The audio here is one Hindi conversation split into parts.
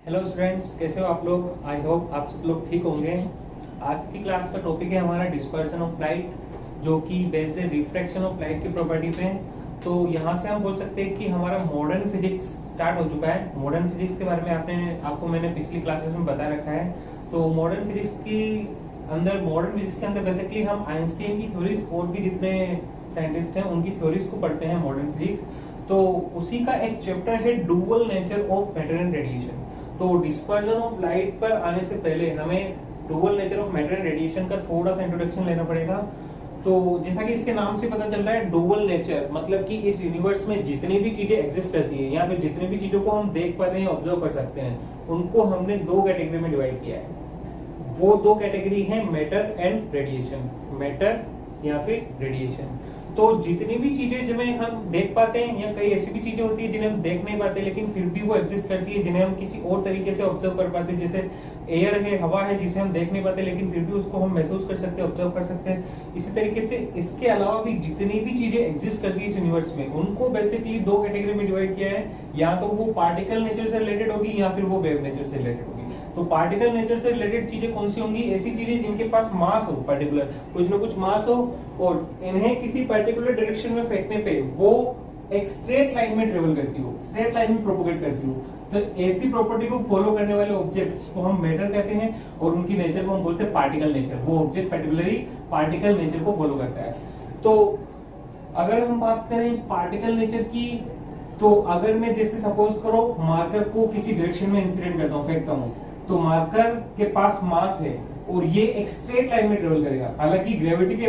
हेलो स्टूडेंट्स, कैसे हो आप लोग। आई होप आप सब लोग ठीक होंगे। आज की क्लास का टॉपिक है हमारा डिस्पर्शन ऑफ लाइट, जो कि बेस्ड है रिफ्रैक्शन ऑफ लाइट की प्रॉपर्टी पे। तो यहाँ से हम बोल सकते हैं कि हमारा मॉडर्न फिजिक्स स्टार्ट हो चुका है। मॉडर्न फिजिक्स के बारे में आपको मैंने पिछली क्लासेस में बता रखा है। तो मॉडर्न फिजिक्स के अंदर बेसिकली हम आइंस्टाइन की थ्योरीज और भी जितने साइंटिस्ट हैं उनकी थ्योरीज को पढ़ते हैं मॉडर्न फिजिक्स। तो उसी का एक चैप्टर है dual nature of matter and radiation. तो डिस्पर्जन ऑफ लाइट पर आने से पहले हमें dual nature of matter and radiation का थोड़ा सा इंट्रोडक्शन लेना पड़ेगा। तो जैसा कि इसके नाम से पता चल रहा है, डुअल नेचर मतलब कि इस यूनिवर्स में जितनी भी चीजें एग्जिस्ट करती है या फिर जितनी भी चीजों को हम देख पाते हैं, ऑब्जर्व कर सकते हैं, उनको हमने दो कैटेगरी में डिवाइड किया है। वो दो कैटेगरी है मैटर एंड रेडिएशन, मैटर या फिर रेडिएशन। तो जितनी भी चीजें जिन्हें हम देख पाते हैं या कई ऐसी भी चीजें होती है जिन्हें हम देख नहीं पाते लेकिन फिर भी वो एग्जिस्ट करती है, जिन्हें हम किसी और तरीके से ऑब्जर्व कर पाते हैं, जैसे एयर है, हवा है, जिसे हम देख नहीं पाते लेकिन फिर भी उसको हम महसूस कर सकते हैं, ऑब्जर्व कर सकते हैं। इसी तरीके से इसके अलावा भी जितनी भी चीजें एग्जिस्ट करती है इस यूनिवर्स में, उनको बेसिकली दो कैटेगरी में डिवाइड किया है। या तो वो पार्टिकल नेचर से रिलेटेड होगी या फिर वो वेव नेचर से रिलेटेड होगी। तो पार्टिकल नेचर से रिलेटेड चीजें कौन सी होंगी? ऐसी चीजें जिनके पास मास हो, पर्टिकुलर कुछ ना कुछ मास हो, और इन्हें किसी पर्टिकुलर डायरेक्शन में फेंकने पे वो एक स्ट्रेट लाइन में ट्रेवल करती हो, स्ट्रेट लाइन में प्रोपोगेट करती हो। तो ऐसी प्रॉपर्टी को फॉलो करने वाले ऑब्जेक्ट्स को हम मैटर कहते हैं और उनकी नेचर को हम बोलते हैं पार्टिकल नेचर। वो ऑब्जेक्ट पर्टिकुलरली पार्टिकल नेचर को फॉलो करता है। तो अगर हम बात करें पार्टिकल नेचर की, तो अगर मैं जैसे सपोज करो मार्कर को किसी डायरेक्शन में इंसिडेंट करता हूँ, फेंकता हूँ, तो मार्कर के पास मास है और ये एक स्ट्रेट लाइन में ट्रेवल करेगा। हालांकि ग्रेविटी के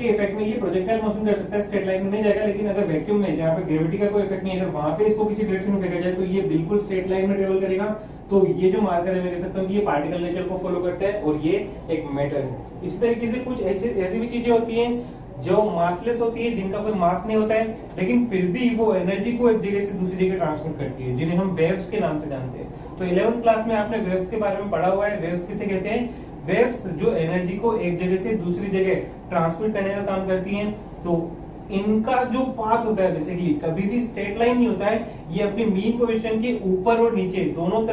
इफेक्ट में ये प्रोजेक्टाइल मोशन कर सकता है, स्ट्रेट लाइन में नहीं जाएगा, लेकिन अगर वैक्यूम में जहाँ पे ग्रेविटी का कोई इफेक्ट नहीं है, अगर वहां पे इसको किसी डायरेक्शन में फेंका जाए तो ये बिल्कुल स्ट्रेट लाइन में ट्रेवल करेगा। तो ये जो मार्कर है मैं कह सकता हूँ कि ये पार्टिकल नेचर को फॉलो करता है और ये एक मैटर है। इसी तरीके से कुछ ऐसी भी चीजें होती हैं जो मासलेस होती है, जिनका कोई मास नहीं होता है लेकिन फिर भी वो एनर्जी को एक जगह से दूसरी जगह ट्रांसमिट करती है, जिन्हें हम वेव्स के नाम से जानते हैं। तो 11th क्लास में आपने वेव्स के बारे में पढ़ा हुआ है। वेव्स किसे कहते हैं? वेव्स जो एनर्जी को एक जगह से दूसरी जगह ट्रांसमिट करने का काम करती हैं। तो इनका जो पाथ होता है बेसिकली कभी भी स्ट्रेट लाइन नहीं होता है। ये अपनी मीन पोजीशन के ऊपर और नीचे दोनों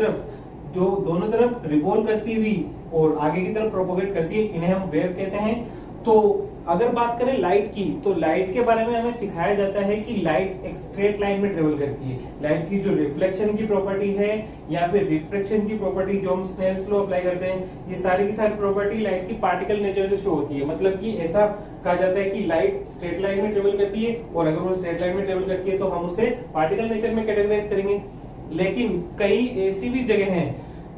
तरफ रिवॉल्व करती हुई और आगे की तरफ प्रोपोगेट करती है, इन्हें हम वेव कहते हैं। तो अगर बात करें लाइट की, तो लाइट के बारे में हमें सिखाया जाता है कि लाइट एक स्ट्रेट लाइन में ट्रेवल करती है। लाइट की जो रिफ्लेक्शन की प्रॉपर्टी है या फिर रिफ्रैक्शन की प्रॉपर्टी जो हम स्नेल्स लॉ अप्लाई करते हैं, ये सारी की सारी प्रॉपर्टी लाइट की पार्टिकल नेचर से शो होती है। मतलब कि ऐसा कहा जाता है कि लाइट स्ट्रेट लाइन में ट्रेवल करती है और अगर वो स्ट्रेट लाइन में ट्रेवल करती है तो हम उसे पार्टिकल नेचर में कैटेगराइज करेंगे। लेकिन कई ऐसी भी जगह हैं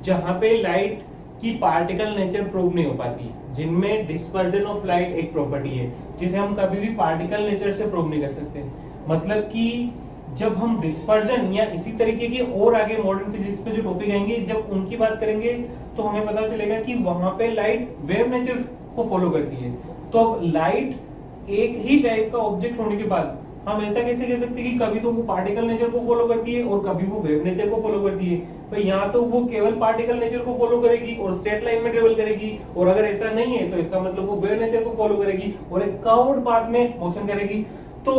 जहां पे लाइट की पार्टिकल नेचर प्रूव नहीं हो पाती, जिनमें डिस्पर्जन ऑफ लाइट एक प्रॉपर्टी है जिसे हम कभी भी पार्टिकल नेचर से प्रूव नहीं कर सकते। मतलब कि जब हम डिस्पर्जन या इसी तरीके के और आगे मॉडर्न फिजिक्स में जो टॉपिक आएंगे, जब उनकी बात करेंगे तो हमें पता चलेगा कि वहां पे लाइट वेव नेचर को फॉलो करती है। तो लाइट एक ही टाइप का ऑब्जेक्ट होने के बाद हम ऐसा कैसे कह सकते हैं कि कभी तो वो पार्टिकल नेचर को फॉलो करती है और कभी वो वेव नेचर को फॉलो करती है? तो यहाँ तो वो केवल पार्टिकल नेचर को फॉलो करेगी और स्ट्रेट लाइन में ट्रेवल करेगी, और अगर ऐसा नहीं है तो इसका मतलब वो वेव नेचर को फॉलो करेगी और एक कर्व्ड पाथ में मोशन करेगी। तो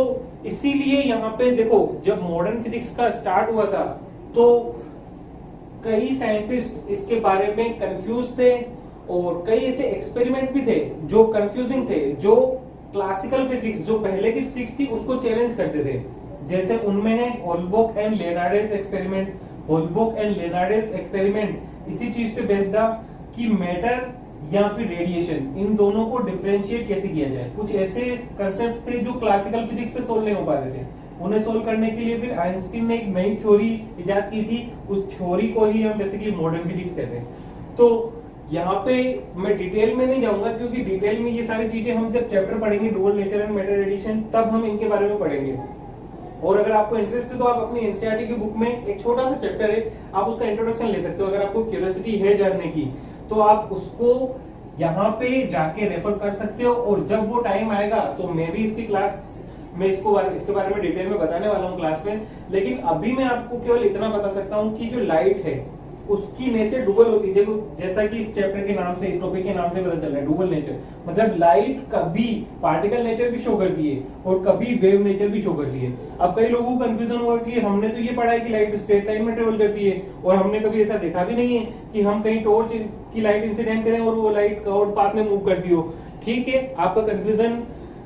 इसीलिए यहाँ पे देखो, जब मॉडर्न फिजिक्स का स्टार्ट हुआ था तो कई साइंटिस्ट इसके बारे में कंफ्यूज थे और कई ऐसे एक्सपेरिमेंट भी थे जो कंफ्यूजिंग थे, जो क्लासिकल फिजिक्स जो पहले की फिजिक्स थी उसको चैलेंज करते थे। जैसे उनमें है Holberg and Leonardus experiment. Holberg and Leonardus experiment इसी चीज पे बेस्ड था कि मैटर या फिर रेडिएशन, इन दोनों को डिफरेंशिएट कैसे किया जाए। कुछ ऐसे कंसेप्ट थे जो क्लासिकल फिजिक्स से सोल्व नहीं हो पा रहे थे। उन्हें सोल्व करने के लिए फिर आइंस्टीन ने एक नई थ्योरी इजाद की थी। उस थ्योरी को ही हम बेसिकली मॉडर्न फिजिक्स कहते हैं। तो यहाँ पे मैं डिटेल में नहीं जाऊंगा क्योंकि डिटेल में ये सारी चीजें हम जब चैप्टर पढ़ेंगे dual nature and matter radiation, तब हम इनके बारे में पढ़ेंगे। और अगर आपको इंटरेस्ट है तो आप अपनी एनसीईआरटी की बुक में एक छोटा सा चैप्टर है, आप उसका इंट्रोडक्शन ले सकते हो। अगर आपको क्यूरियोसिटी है जानने की तो आप उसको यहाँ पे जाके रेफर कर सकते हो। और जब वो टाइम आएगा तो मैं भी इसकी क्लास में इसके बारे में डिटेल में बताने वाला हूँ क्लास में। लेकिन अभी मैं आपको केवल इतना बता सकता हूँ कि जो लाइट है उसकी नेचर डुअल होती है। देखो जैसा कि इस चैप्टर के नाम से, इस टॉपिक के नाम से पता चल रहा है, डुअल नेचर मतलब लाइट कभी पार्टिकल नेचर भी शो करती है और कभी वेव नेचर भी शो करती है। अब कई लोगों को कंफ्यूजन हुआ कि हमने तो ये पढ़ा है कि लाइट स्ट्रेट लाइन में ट्रेवल करती है और हमने कभी ऐसा देखा भी नहीं है कि हम कहीं टॉर्च की लाइट इंसिडेंट करें और वो लाइट कर्व्ड पाथ में मूव करती हो। ठीक है, आपका कंफ्यूजन,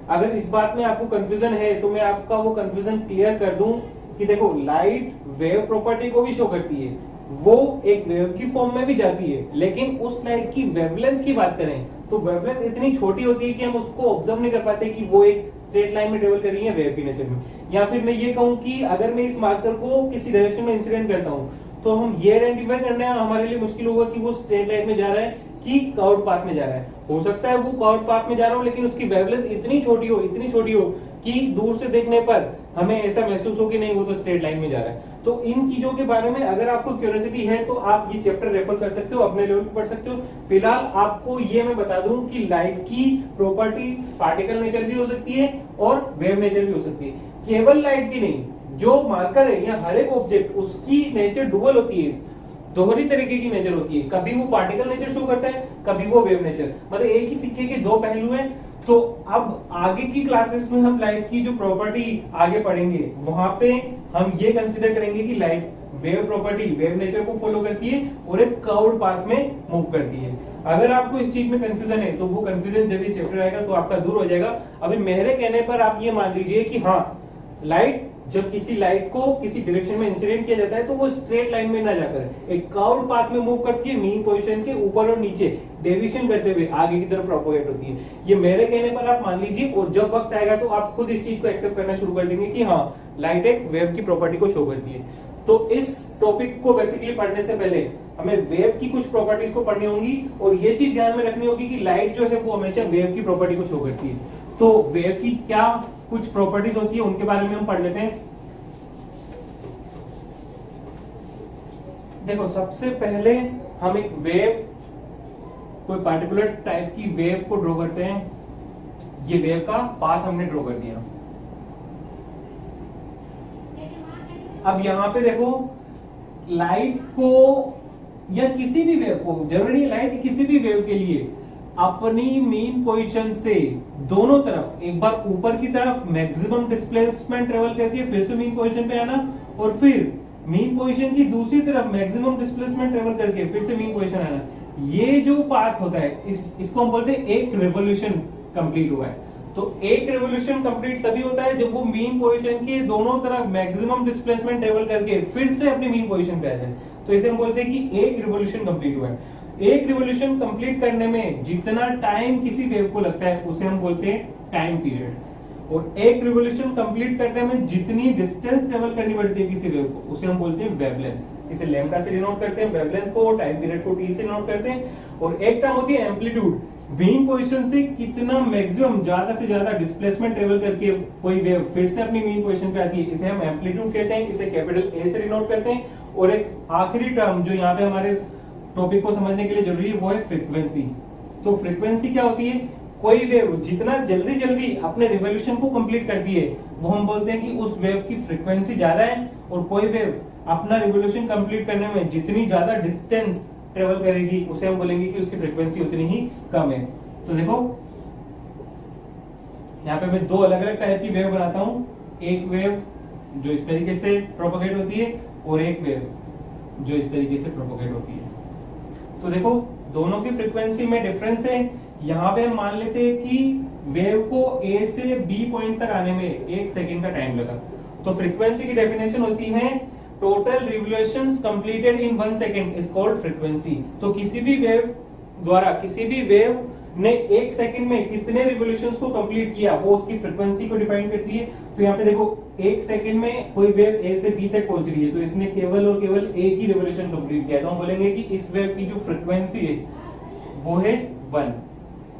अगर इस बात में आपको कंफ्यूजन है तो मैं आपका वो कंफ्यूजन क्लियर कर दूं कि देखो लाइट वेव प्रॉपर्टी को भी शो करती है, वो एक वेव की फॉर्म में भी जाती है, लेकिन उस लाइट की वेवलेंथ की बात करें तो वेवलेंथ इतनी छोटी होती है कि हम उसको ऑब्जर्व नहीं कर पाते कि वो एक स्ट्रेट लाइन में ट्रेवल कर रही है वेव की नेचर में। या फिर मैं ये कहूं कि अगर मैं इस मार्कर को किसी डायरेक्शन में इंसिडेंट करता हूं तो हम ये आइडेंटिफाई करना हमारे लिए मुश्किल होगा कि वो स्ट्रेट लाइन में जा रहा है कि कर्व्ड पाथ में जा रहा है। हो सकता है वो कर्व्ड पाथ में जा रहा हो लेकिन उसकी वेवलेंथ इतनी छोटी हो कि दूर से देखने पर हमें ऐसा महसूस हो कि नहीं वो तो स्ट्रेट लाइन में जा रहा है। तो इन चीजों के बारे में अगर आपको क्यूरियोसिटी है तो आप ये चैप्टर रेफर कर सकते हो, अपने लेवल पे पढ़ सकते हो। फिलहाल आपको ये मैं बता दूं कि लाइट की प्रॉपर्टी पार्टिकल नेचर भी हो सकती है और वेव नेचर भी हो सकती है। केवल लाइट की नहीं, जो मार्कर है या हर एक ऑब्जेक्ट उसकी नेचर डुअल होती है, दोहरी तरीके की नेचर होती है। कभी वो पार्टिकल नेचर शो करता है, कभी वो वेव नेचर, मतलब एक ही सिक्के के दो पहलू हैं। तो अब आगे की क्लासेस में हम लाइट की जो प्रॉपर्टी आगे पढ़ेंगे वहां पे हम ये कंसीडर करेंगे कि light wave property, wave nature को फॉलो करती है और एक कर्व्ड पाथ में मूव करती है। अगर आपको इस चीज में कंफ्यूजन है तो वो कंफ्यूजन जब ये चैप्टर आएगा तो आपका दूर हो जाएगा। अभी मेरे कहने पर आप ये मान लीजिए कि हाँ, लाइट जब किसी लाइट को किसी डायरेक्शन में इंसिडेंट किया जाता है तो वो स्ट्रेट लाइन में ना जाकर एक कर्व्ड पाथ में मूव करती है, मीन पोजीशन के ऊपर और नीचे डेविएशन करते हुए आगे की तरफ प्रोपोगेट होती है। ये मेरे कहने पर आप मान लीजिए, और जब वक्त आएगा तो आप खुद इस चीज को एक्सेप्ट करना शुरू कर देंगे कि हाँ, लाइट एक वेव की प्रॉपर्टी को शो करती है। तो इस टॉपिक को बेसिकली पढ़ने से पहले हमें वेव की कुछ प्रॉपर्टीज को पढ़नी होंगी और ये चीज ध्यान में रखनी होगी कि लाइट जो है वो हमेशा वेव की प्रॉपर्टी को शो करती है। तो वेव की क्या कुछ प्रॉपर्टीज होती है उनके बारे में हम पढ़ लेते हैं। देखो सबसे पहले हम एक वेव, कोई पार्टिकुलर टाइप की वेव को ड्रॉ करते हैं। ये वेव का पाथ हमने ड्रॉ कर दिया। अब यहां पे देखो लाइट को या किसी भी वेव को, जरूरी लाइट किसी भी वेव के लिए अपनी मीन पोजीशन से दोनों तरफ, एक बार ऊपर की तरफ मैक्सिमम डिस्प्लेसमेंट ट्रेवल करके फिर से मीन पोजीशन पे आना और फिर मीन पोजीशन की दूसरी तरफ मैक्सिमम डिस्प्लेसमेंट ट्रेवल करके फिर से मीन पोजीशन आना, ये जो पाथ होता है इसको हम बोलते हैं एक रिवॉल्यूशन कंप्लीट हुआ है। तो एक रिवॉल्यूशन कंप्लीट तभी होता है जब वो मीन पोजीशन के दोनों तरफ मैक्सिमम डिस्प्लेसमेंट ट्रेवल करके फिर से अपनी मीन पोजीशन पे आ जाए, तो इसे हम बोलते हैं कि एक रिवॉल्यूशन कंप्लीट हुआ है। एक रिवॉल्यूशन कंप्लीट करने में जितना टाइम किसी वेव को लगता है उसे हम बोलते हैं टाइम पीरियड, और एक रिवॉल्यूशन कंप्लीट करने में जितनी डिस्टेंस ट्रेवल करनी पड़ती है किसी वेव को उसे हम बोलते हैं वेवलेंथ। इसे लैम्डा से डिनोट करते हैं वेवलेंथ को, टाइम पीरियड को टी से डिनोट करते हैं। और एक टर्म होती है एम्पलीट्यूड, मीन पोजीशन से कितना मैक्सिमम ज्यादा से ज्यादा डिस्प्लेसमेंट ट्रेवल करके कोई वेव फिर से अपनी मीन पोजीशन पे आती है, इसे हम एम्पलीट्यूड कहते हैं, इसे कैपिटल ए से डिनोट करते हैं। और एक आखिरी टर्म जो यहाँ पे हमारे टॉपिक को समझने के लिए जरूरी है वो है फ्रीक्वेंसी। तो फ्रीक्वेंसी क्या होती है, कोई वेव जितना जल्दी जल्दी अपने रिवॉल्यूशन को कंप्लीट करती है वो हम बोलते हैं कि उस वेव की फ्रीक्वेंसी ज्यादा है, और कोई वेव अपना रिवॉल्यूशन कंप्लीट करने में जितनी ज्यादा डिस्टेंस ट्रेवल करेगी उसे हम बोलेंगे कि उसकी फ्रीक्वेंसी उतनी ही कम है। तो देखो यहाँ पे मैं दो अलग अलग टाइप की वेव बनाता हूँ, एक वेव जो इस तरीके से प्रोपोगेट होती है और एक वेव जो इस तरीके से प्रोपोगेट होती है। तो देखो दोनों की फ्रीक्वेंसी में डिफरेंस है। यहाँ पे हम मान लेते हैं कि वेव को ए से बी पॉइंट तक आने में 1 सेकेंड का टाइम लगा। तो फ्रीक्वेंसी की डेफिनेशन होती है total revolutions completed in 1 second is called frequency. तो किसी भी वेव द्वारा, किसी भी वेव ने 1 सेकंड में कितने रिवॉल्यूशंस को कंप्लीट किया वो उसकी फ्रीक्वेंसी को डिफाइन करती है। तो यहाँ पे देखो 1 सेकंड में कोई वेव ए से बी तक पहुंच रही है तो इसने केवल और केवल एक ही रिवॉल्यूशन कंप्लीट किया, तो हम बोलेंगे कि इस वेव की जो फ्रीक्वेंसी है वो है 1।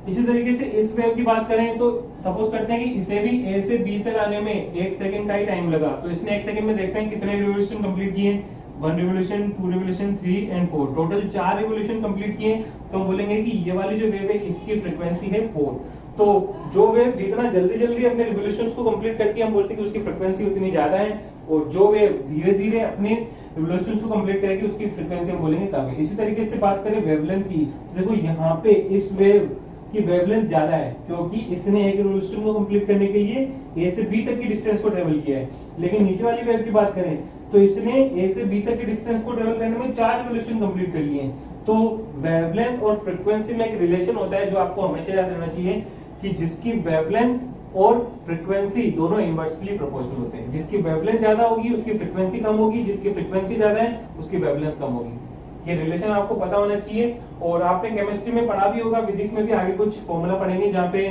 इसी तरीके से इस वेव की बात करें तो सपोज करते हैं कि इसे भी ए से बी तक आने में 1 सेकंड का ही टाइम लगा, तो इसने 1 सेकंड में देखते हैं कितने रिवॉल्यूशन कंप्लीट किए, 1 revolution, 2 revolution, 3 and 4, total 4 revolution complete किए। तो हम बोलेंगे कि ये वाली जो वेव है इसकी फ्रीक्वेंसी है 4। तो जो वेव जितना जल्दी जल्दी अपने रिवॉल्यूशंस को कंप्लीट करती है हम बोलते हैं कि उसकी फ्रीक्वेंसी उतनी ज्यादा है, और जो वेव धीरे धीरे अपने रिवोल्यूशंस को कंप्लीट करेगी उसकी फ्रीक्वेंसी हम बोलेंगे तब। इसी तरीके से बात करें वेवलेंथ की, तो देखो यहाँ पे इस वेव की वेवलेंथ ज्यादा है क्योंकि इसने एक रिवोल्यूशन को कंप्लीट करने के लिए ए से बी तक की डिस्टेंस को ट्रेवल किया है। लेकिन नीचे वाली वेव की बात करें तो इसने ए से बी तक की डिस्टेंस को ट्रेवल करने में 4 रिवोल्यूशन कंप्लीट कर लिए हैं। तो वेवलेंथ और फ्रीक्वेंसी में एक रिलेशन होता है जो आपको हमेशा याद रहना चाहिए कि जिसकी वेवलेंथ और फ्रीक्वेंसी दोनों इनवर्सली प्रोपोर्शनल होते हैं। जिसकी वेवलेंथ ज्यादा होगी उसकी फ्रीक्वेंसी कम होगी, जिसकी फ्रीक्वेंसी ज्यादा है उसकी वेवलेंथ कम होगी। ये रिलेशन आपको पता होना चाहिए। और आपने केमिस्ट्री में पढ़ा भी होगा, फिजिक्स में भी आगे कुछ फॉर्मूला पढ़ेंगे जहाँ पे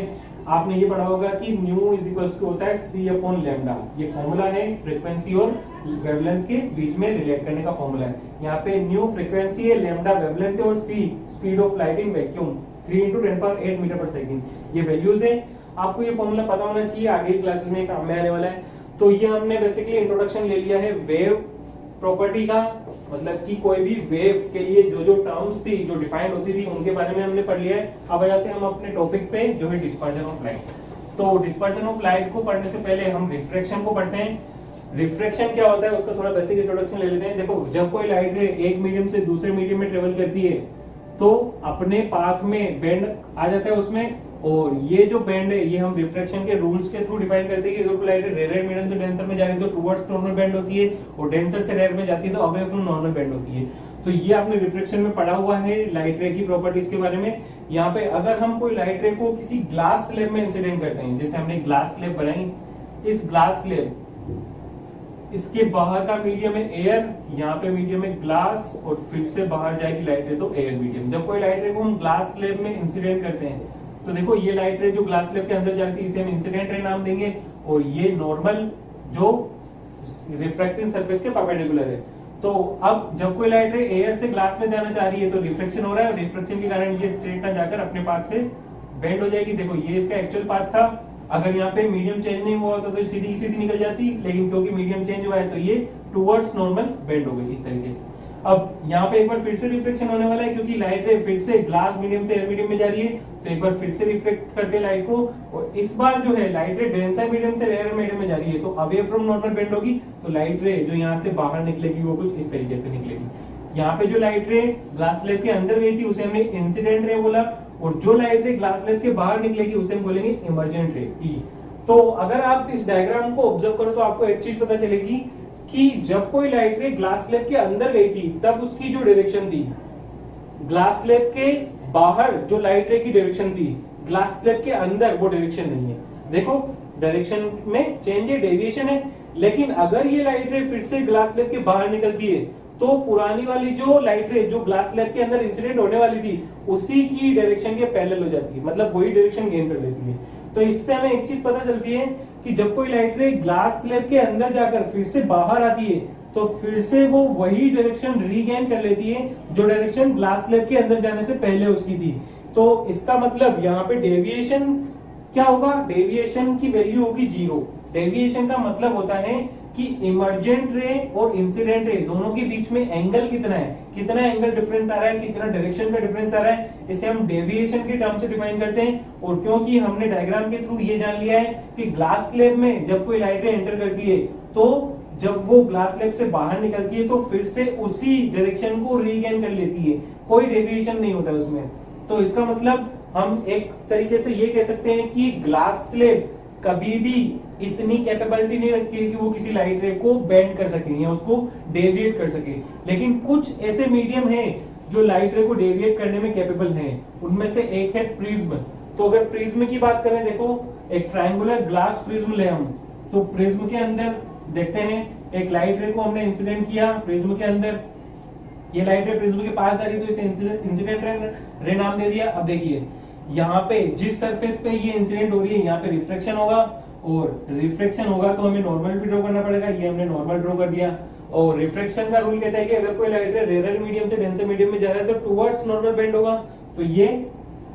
आपने ये पढ़ा होगा कि न्यू इज इक्वल्स टू होता है c अपॉन लैम्डा। ये फॉर्मूला है फ्रीक्वेंसी और वेवलेंथ के बीच में रिलेट करने का फॉर्मूला है। यहाँ पे न्यू फ्रीक्वेंसी है, लैम्डा वेवलेंथ है और c speed of light in vacuum 3 × 10⁸ metre per second. ये वैल्यूज है, आपको ये फॉर्मूला पता होना चाहिए, आगे क्लासेस में काम में आने वाला है। तो ये हमने बेसिकली इंट्रोडक्शन ले लिया है वेव प्रॉपर्टी का, मतलब कि कोई भी वेव के लिए जो जो टर्म्स थी जो डिफाइंड होती थी उनके बारे में हमने पढ़ लिया है। अब आ जाते हैं हम अपने टॉपिक पे जो है डिस्पर्जन ऑफ लाइट। तो डिस्पर्जन ऑफ लाइट को पढ़ने से पहले हम रिफ्रैक्शन को पढ़ते हैं। रिफ्रैक्शन क्या होता है उसका थोड़ा बेसिक इंट्रोडक्शन ले लेते हैं। देखो, जब कोई लाइट रे एक मीडियम से दूसरे मीडियम में ट्रेवल करती है तो अपने पाथ में बेंड आ जाता है उसमें, और ये जो बेंड है ये हम रिफ्रैक्शन के रूल्स के थ्रू डिफाइन करते हैं कि अगर कोई लाइट रेयर मीडियम से डेंसर में जा रही है तो टुवर्ड्स नॉर्मल बेंड होती है, और डेंसर से रेयर में जाती है तो अवे फ्रॉम नॉर्मल बेंड होती है। तो ये आपने रिफ्रैक्शन में पढ़ा हुआ है लाइट रे की प्रॉपर्टीज के बारे में। यहाँ पे अगर हम कोई लाइट रे को किसी ग्लास स्लैब में इंसिडेंट करते हैं, जैसे हमने ग्लास स्लैब बनाई, इस ग्लास स्लैब इसके बाहर का मीडियम है एयर, यहाँ पे मीडियम है ग्लास, और फिर से बाहर जाएगी लाइट रे तो एयर मीडियम। जब कोई लाइट रे को हम ग्लास स्लैब में इंसिडेंट करते हैं तो देखो ये लाइट रे जो ग्लास स्लैब के अंदर जाती है इसे हम इंसिडेंट रे नाम देंगे, और ये नॉर्मल जो रिफ्रैक्टिंग सरफेस के परपेंडिकुलर है। तो अब जब कोई लाइट रे एयर से ग्लास में जाना चाह रही है तो रिफ्लेक्शन हो रहा है, और रिफ्लेक्शन के कारण ये स्ट्रेट ना जाकर अपने पाथ से बेंड हो जाएगी। देखो ये इसका एक्चुअल पाथ था, अगर यहाँ पे मीडियम चेंज नहीं हुआ तो सीधी सीधी निकल जाती, लेकिन क्योंकि मीडियम चेंज हुआ है तो ये टुवर्ड्स नॉर्मल बेंड हो गई इस तरीके से। अब यहाँ पे एक बार फिर से रिफ्लेक्शन होने वाला है क्योंकि लाइट रे फिर से ग्लास मीडियम से एयर मीडियम में जा रही है, तो एक बार फिर से रिफ्लेक्ट करते हैं लाइट को, और इस बार जो है लाइट रे डेंसर मीडियम से एयर मीडियम में जा रही है तो अवे फ्रॉम नॉर्मल बेंड होगी, तो लाइट रे जो यहाँ से बाहर निकलेगी वो कुछ इस तरीके से निकलेगी। यहाँ पे जो लाइट रे ग्लास स्लैब के अंदर गई थी उसे हमने इंसिडेंट रे बोला, और जो लाइट रे ग्लास स्लैब के बाहर निकलेगी उसे हम बोलेंगे इमर्जेंट रे ई। तो अगर आप इस डायग्राम को ऑब्जर्व करो तो आपको एक चीज पता चलेगी कि जब कोई लाइट रे ग्लास स्लैब के अंदर गई थी तब उसकी जो डायरेक्शन थी, ग्लास स्लैब के बाहर जो लाइट रे की डायरेक्शन थी ग्लास स्लैब के अंदर वो डायरेक्शन नहीं है। देखो डायरेक्शन में चेंज है, डेविएशन है, लेकिन अगर ये लाइट रे फिर से ग्लास स्लैब के बाहर निकलती है तो पुरानी वाली जो लाइट रे जो ग्लास स्लैब के अंदर इंसिडेंट होने वाली थी उसी की डायरेक्शन के पैरेलल हो जाती है, मतलब वही डायरेक्शन गेन कर लेती है। तो इससे हमें एक चीज पता चलती है कि जब कोई लाइट रे ग्लास स्लैब के अंदर जाकर फिर से बाहर आती है तो फिर से वो वही डायरेक्शन रीगेन कर लेती है जो डायरेक्शन ग्लास स्लैब के अंदर जाने से पहले उसकी थी। तो इसका मतलब यहाँ पे डेविएशन क्या होगा, डेविएशन की वैल्यू होगी 0। डेविएशन का मतलब होता है कि इमर्जेंट रे और इंसिडेंट रे दोनों के बीच में एंगल कितना है, कितना एंगल डिफरेंस आ रहा है, कितना डायरेक्शन का डिफरेंस आ रहा है, इसे हम डेविएशन के टर्म से डिफाइन करते हैं। और क्योंकि हमने डायग्राम के थ्रू ये जान लिया है कि ग्लास स्लैब में जब कोई लाइट रे एंटर करती है तो जब वो ग्लास स्लैब से बाहर निकलती है तो फिर से उसी डायरेक्शन को रीगेन कर लेती है, कोई डेविएशन नहीं होता उसमें। तो इसका मतलब हम एक तरीके से ये कह सकते हैं कि ग्लास स्लैब कभी भी इतनी कैपेबिलिटी नहीं रखती है कि वो किसी लाइट रे को बेंड कर सके या उसको डेविएट कर सके, लेकिन कुछ ऐसे मीडियम हैं जो लाइट रे को डेविएट करने में कैपेबल हैं। उनमें से एक है प्रिज्म। तो अगर प्रिज्म की बात करें, देखो एक ट्रायंगुलर ग्लास प्रिज्म ले हम, तो प्रिज्म के अंदर देखते हैं एक लाइट रे को हमने इंसिडेंट किया प्रिज्म के अंदर, ये लाइट रे प्रिज्म के पास जा रही है तो इसे इंसिडेंट रे नाम दे दिया। अब देखिए यहाँ पे जिस सरफेस पे ये इंसिडेंट हो रही है यहाँ पे रिफ्लेक्शन होगा, और रिफ्लेक्शन होगा तो हमें नॉर्मल भी ड्रॉ करना पड़ेगा, ये हमने नॉर्मल ड्रॉ कर दिया। और रिफ्लेक्शन का रूल कहता है कि अगर कोई लाइट रे रेयर मीडियम से डेंसर मीडियम में जा रहा है तो टुवर्ड्स नॉर्मल बेंड होगा, तो ये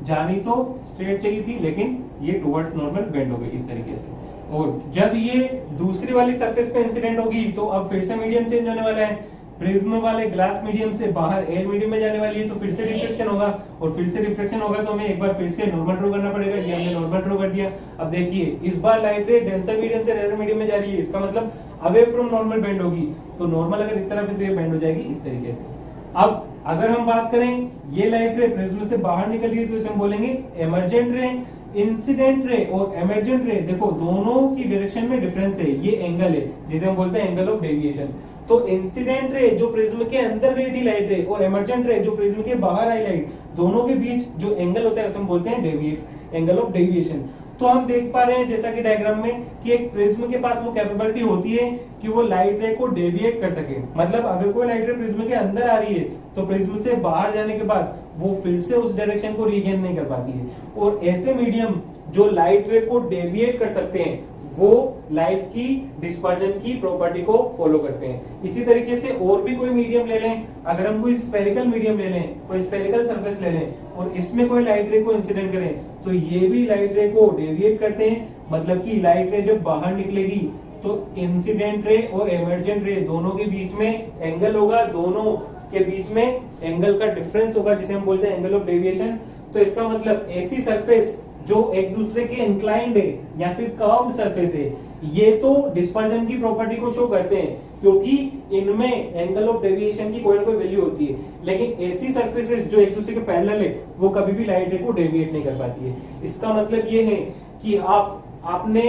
जानी तो स्ट्रेट चाहिए थी लेकिन ये टुवर्ड्स नॉर्मल बेंड हो गई इस तरीके से। और जब ये दूसरी वाली सरफेस पे इंसिडेंट होगी तो अब फिर से मीडियम चेंज होने वाला है, प्रिज्म वाले ग्लास मीडियम से बाहर एयर मीडियम में जाने वाली है, तो फिर से रिफ्लेक्शन होगा, और फिर से रिफ्लेक्शन होगा तो हमें एक बार फिर से नॉर्मल ड्रॉ करना पड़ेगा। ये हमने नॉर्मल ड्रॉ कर दिया। अब देखिए इस बार लाइट रे डेंसर मीडियम से रेयर मीडियम में जा रही है, इसका मतलब अवे फ्रॉम नॉर्मल बेंड होगी। तो नॉर्मल अगर इस तरफ है तो ये बेंड हो जाएगी इस तरीके से। अब अगर हम बात करें ये लाइट रे प्रिज्म से बाहर निकल रही है तो इसे हम बोलेंगे एमर्जेंट रे। इंसिडेंट रे और एमर्जेंट रे, देखो दोनों की डायरेक्शन में डिफरेंस है, ये एंगल है जिसे हम बोलते हैं एंगल ऑफ डेविएशन। तो इंसिडेंट रे जो प्रिज्म के अंदर गई थी लाइट रे और एमर्जेंट रे जो प्रिज्म के बाहर आई लाइट, दोनों के बीच जो एंगल होता है उसे हम बोलते हैं डेविएट, एंगल ऑफ डेविएशन। तो हम देख पा रहे हैं जैसा कि डायग्राम में कि एक प्रिज्म के पास वो कैपेबिलिटी होती है कि वो लाइट रे को डेविएट कर सके। मतलब अगर कोई लाइट रे प्रिज्म के अंदर आ रही है तो प्रिज्म से बाहर जाने के बाद वो फिर से उस डायरेक्शन को रीगेन नहीं कर पाती है। और ऐसे मीडियम जो लाइट रे को डेविएट कर सकते हैं वो लाइट की डिस्पर्जन की प्रॉपर्टी को फॉलो करते हैं। इसी तरीके से और भी कोई मीडियम ले लें, अगर हम कोई स्फेरिकल मीडियम ले लें, कोई स्फेरिकल सरफेस ले लें और इसमें कोई लाइट रे को इंसिडेंट करें तो ये भी लाइट रे को डेविएट करते हैं। मतलब कि लाइट रे जब बाहर निकलेगी तो इंसिडेंट रे और एमर्जेंट रे दोनों के बीच में एंगल होगा, दोनों के बीच में एंगल का डिफरेंस होगा जिसे हम बोलते हैं एंगल ऑफ डेविएशन। तो इसका मतलब ऐसी सरफेस जो एक दूसरे के इंक्लाइंड है या फिर कर्व्ड सरफेस है, ये तो डिस्पर्जन की प्रॉपर्टी को शो करते हैं क्योंकि इनमें एंगल ऑफ डेविएशन की कोई ना कोई वैल्यू होती है। लेकिन ऐसी सरफेसेस जो एक दूसरे के पैरेलल है वो कभी भी लाइट रे को डेविएट नहीं कर पाती है। इसका मतलब ये है कि आपने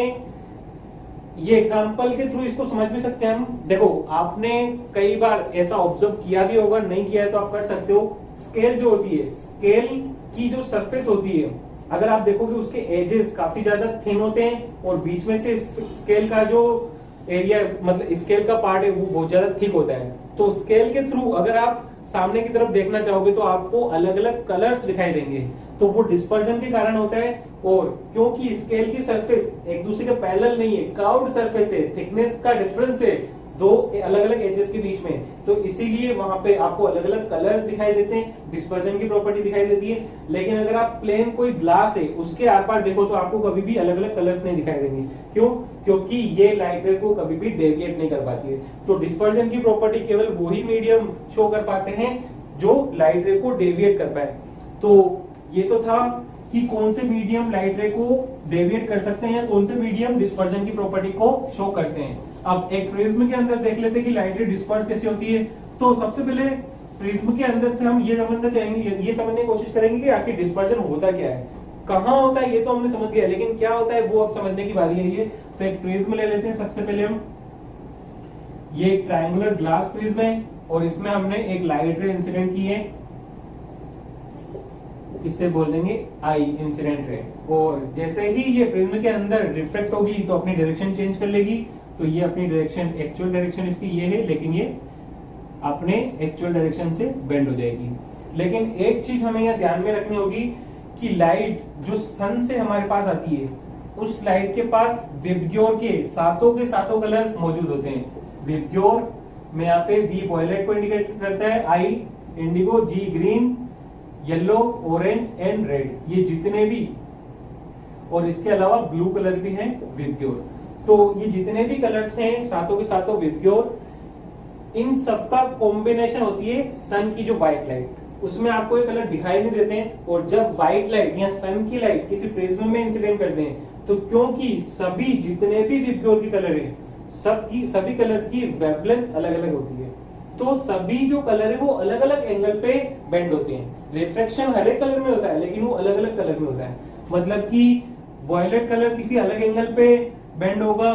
ये एग्जांपल के थ्रू इसको समझ भी सकते हैं हम। देखो आपने कई बार ऐसा ऑब्जर्व किया भी होगा, नहीं किया है तो आप कर सकते हो। स्केल जो होती है, स्केल की जो सरफेस होती है, अगर आप देखोगे उसके एजेस काफी ज्यादा थिन होते हैं और बीच में से स्केल का जो एरिया मतलब स्केल का पार्ट है वो बहुत ज्यादा थिक होता है। तो स्केल के थ्रू अगर आप सामने की तरफ देखना चाहोगे तो आपको अलग अलग कलर्स दिखाई देंगे, तो वो डिस्पर्जन के कारण होता है। और क्योंकि स्केल की सरफेस एक दूसरे के पैरेलल नहीं है, कर्व्ड सरफेस है, थिकनेस का डिफरेंस है दो अलग अलग एजेस के बीच में, तो इसीलिए वहां पे आपको अलग अलग कलर्स दिखाई देते हैं, डिस्पर्जन की प्रॉपर्टी दिखाई देती है। लेकिन अगर आप प्लेन कोई ग्लास है उसके आर पार देखो तो आपको कभी भी अलग अलग कलर्स नहीं दिखाई देंगे। क्यों? क्योंकि ये लाइट रे को कभी भी डेविएट नहीं कर पाती है। तो डिस्पर्जन की प्रॉपर्टी केवल वही मीडियम शो कर पाते हैं जो लाइट रे को डेविएट कर पाए। तो ये तो था कि कौन से मीडियम लाइट रे को डेविएट कर सकते हैं, कौन से मीडियम डिस्पर्जन की प्रॉपर्टी को शो करते हैं। अब एक प्रिज्म के अंदर देख लेते हैं कि लाइट रे डिस्पर्स कैसे होती है। तो सबसे पहले प्रिज्म के अंदर से हम ये समझना चाहेंगे, ये समझने की कोशिश करेंगे कि आखिर डिस्पर्जन होता क्या है, कहाँ होता है, ये तो हमने समझ लिया, लेकिन क्या होता है वो अब समझने की बारी है। ये तो एक प्रिज्म ले लेते हैं सबसे पहले हम। ये एक ट्रायंगुलर ग्लास प्रिज्म है और इसमें हमने एक लाइट रे इंसिडेंट की है, इसे बोल देंगे आई इंसिडेंट रे। और जैसे ही ये प्रिज्म के अंदर रिफ्लेक्ट होगी तो अपनी डायरेक्शन चेंज कर लेगी। तो ये अपनी डायरेक्शन, एक्चुअल डायरेक्शन इसकी ये है, लेकिन ये अपने एक्चुअल डायरेक्शन से बेंड हो जाएगी। लेकिन एक चीज हमें यहाँ ध्यान में रखनी होगी कि लाइट जो सन से हमारे पास आती है उस लाइट के पास विबग्योर के सातों कलर मौजूद होते हैं। विबग्योर में यहाँ पे वी वॉयलेट को इंडिकेट करता है, I indigo, G green, yellow, orange and red, ये जितने भी, और इसके अलावा ब्लू कलर भी है विबग्योर। तो ये जितने भी कलर्स हैं सातों के सातों विबग्योर, इन सबका कॉम्बिनेशन होती है सन की जो व्हाइट लाइट, उसमें आपको ये कलर दिखाई नहीं देते हैं। और जब व्हाइट लाइट या सन की लाइट किसी प्रिज्म में इंसिडेंट करते हैं तो क्योंकि सभी जितने भी विबग्योर की कलर है सभी कलर की वेवलेंथ अलग अलग होती है, तो सभी जो कलर है वो अलग अलग एंगल पे बेंड होते हैं। रिफ्लेक्शन हर एक कलर में होता है लेकिन वो अलग अलग कलर में होता है। मतलब कि वॉयलेट कलर किसी अलग एंगल पे बेंड होगा,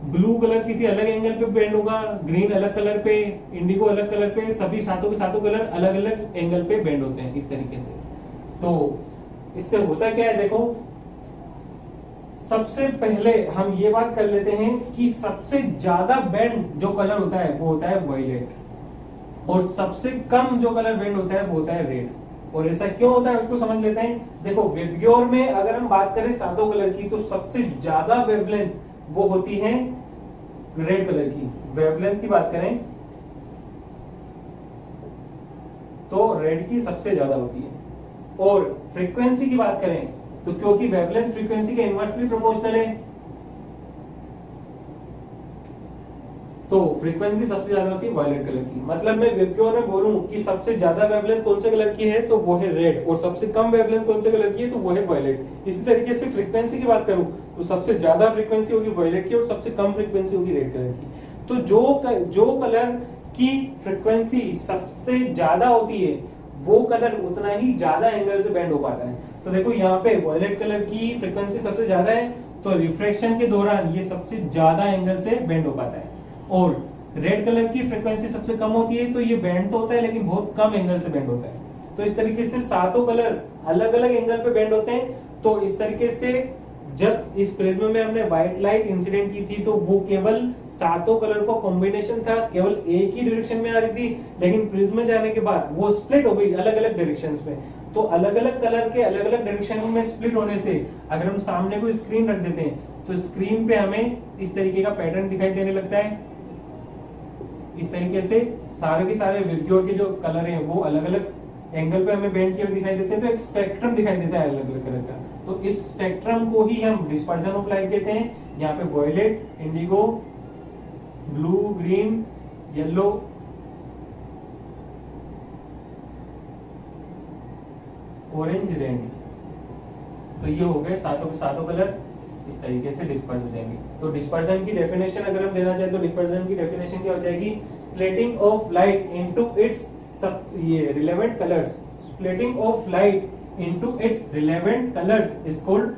ब्लू कलर किसी अलग एंगल पे बेंड होगा, ग्रीन अलग कलर पे, इंडिगो अलग कलर पे, सभी सातों के सातों कलर अलग अलग एंगल पे बेंड होते हैं इस तरीके से। तो इससे होता क्या है, देखो सबसे पहले हम ये बात कर लेते हैं कि सबसे ज्यादा बेंड जो कलर होता है वो होता है वॉयलेट, और सबसे कम जो कलर बेंड होता है वो होता है रेड। और ऐसा क्यों होता है उसको समझ लेते हैं। देखो विबग्योर में अगर हम बात करें सातों कलर की तो सबसे ज्यादा वेवलेंथ वो होती है रेड कलर की। वेवलेंथ की बात करें तो रेड की सबसे ज्यादा होती है। और फ्रीक्वेंसी की बात करें तो क्योंकि वेवलेंथ फ्रीक्वेंसी के इनवर्सली प्रोपोर्शनल है, तो फ्रीक्वेंसी सबसे ज्यादा होती है वायलेट कलर की। मतलब मैं वेवक्यूअर में बोलूं कि सबसे ज्यादा वेवलेंथ कौन से कलर की है तो वो है रेड, और सबसे कम वेवलेंथ कौन से कलर की है तो वो है वायलेट। इसी तरीके से फ्रीक्वेंसी की बात करूं तो सबसे ज्यादा फ्रीक्वेंसी होगी वायलेट की और सबसे कम फ्रीक्वेंसी होगी रेड कलर की। तो जो कलर की फ्रीक्वेंसी सबसे ज्यादा होती है वो कलर उतना ही ज्यादा एंगल से बेंड हो पाता है। तो देखो यहाँ पे वायलेट कलर की फ्रीक्वेंसी सबसे ज्यादा है तो रिफ्रैक्शन के दौरान ये सबसे ज्यादा एंगल से बेंड हो पाता है, और रेड कलर की फ्रीक्वेंसी सबसे कम होती है तो ये बेंड तो होता है लेकिन बहुत कम एंगल से बेंड होता है। तो इस तरीके से सातों कलर अलग अलग एंगल पे बेंड होते हैं। तो इस तरीके से जब इस प्रिज्म में हमने व्हाइट लाइट इंसिडेंट की थी तो वो केवल सातों कलर का कॉम्बिनेशन था, केवल एक ही डायरेक्शन में आ रही थी, लेकिन प्रिज्म में जाने के बाद वो स्प्लिट हो गई अलग अलग डायरेक्शंस में। तो अलग अलग कलर के अलग अलग डायरेक्शन में स्प्लिट होने से अगर हम सामने कोई स्क्रीन रख देते हैं तो स्क्रीन पे हमें इस तरीके का पैटर्न दिखाई देने लगता है। इस तरीके से सारे के सारे वेवक्यूअर के जो कलर हैं वो अलग अलग एंगल पे हमें बेंड किए हुए दिखाई देते हैं, तो एक स्पेक्ट्रम दिखाई देता है अलग अलग कलर का। तो इस स्पेक्ट्रम को ही हम डिस्पर्जन ऑफ लाइट कहते हैं। यहाँ पे violet, indigo, blue, green, yellow, orange, red. तो ये हो गए सातों के सातों कलर इस तरीके से डिस्पर्स हो जाएंगे। तो डिस्पर्जन की डेफिनेशन अगर हम देना चाहें तो डिस्पर्जन की डेफिनेशन क्या हो जाएगी, splitting of light into its ये relevant colours, splitting of light into its relevant colours is called